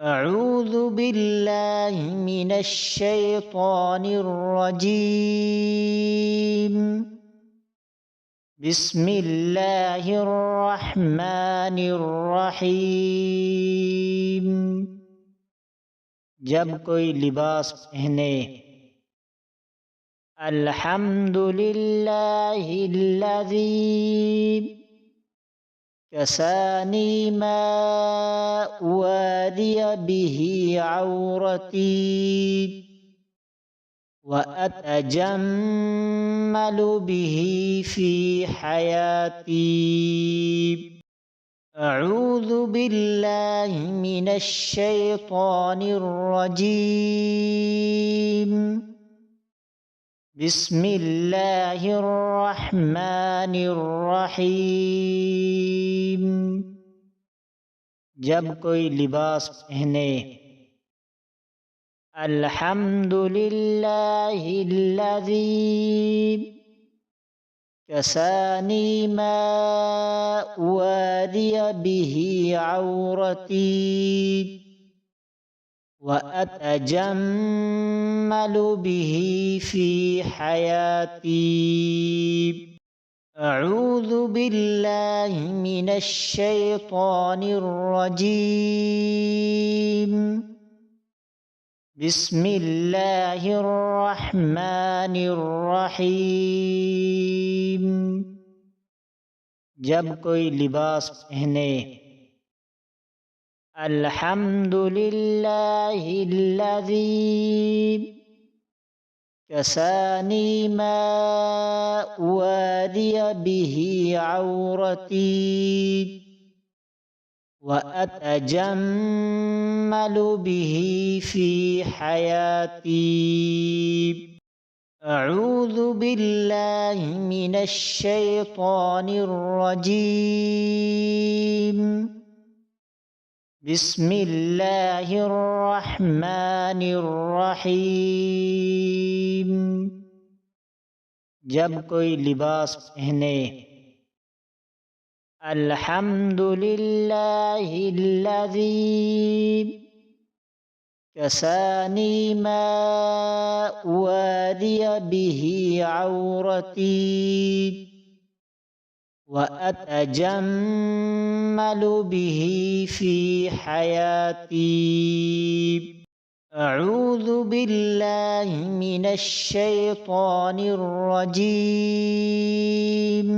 أعوذ بالله من الشيطان الرجيم. بسم الله الرحمن الرحيم। जब कोई लिबास पहने, अल्हम्दुलिल्लाहिल्लज़ी कसानी मा उवादिय बिही औरती व अतजम्मलु बिही फी हयाती। अऊज़ु बिल्लाहि मिनश शैतानिर रजीम। बिस्मिल्लाहिर रहमानिर रहीम। जब कोई लिबास पहने, अल्हम्दुलिल्लाहिल्लज़ी कसानी मा उवादिय बिही औरती व अतजम्मलु बिही फी हयाती। अऊज़ु बिल्लाहि मिनश शैतानिर रजीम। बिस्मिल्लाहिर रहमानिर रहीम। जब कोई लिबास पहने, अल्हम्दुलिल्लाहिल्लज़ी कसानी मा उवादिय बिही औरती व अतजम्मलु बिही फी हयाती। अऊज़ु बिल्लाहि मिनश शैतानिर रजीम। बिस्मिल्लाहिर रहमानिर रहीम। जब कोई लिबास पहने, अल्हम्दुलिल्लाहिल्लज़ी कसानी मा उवादिय बिही औरती व अतजम्मलु बिही फी हयाती। अऊज़ु बिल्लाहि मिनश शैतानिर रजीम।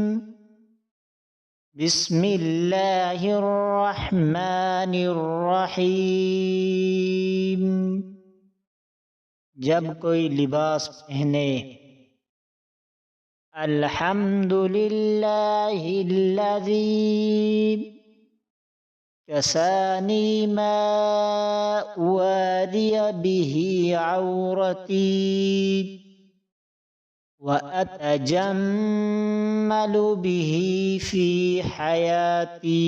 बिस्मिल्लाहिर रहमानिर रहीम। जब कोई लिबास पहने, अल्हम्दुलिल्लाहिल्लज़ी कसानी मा उवादिय बिही औरती व अतजम्मलु बिही फी हयाती।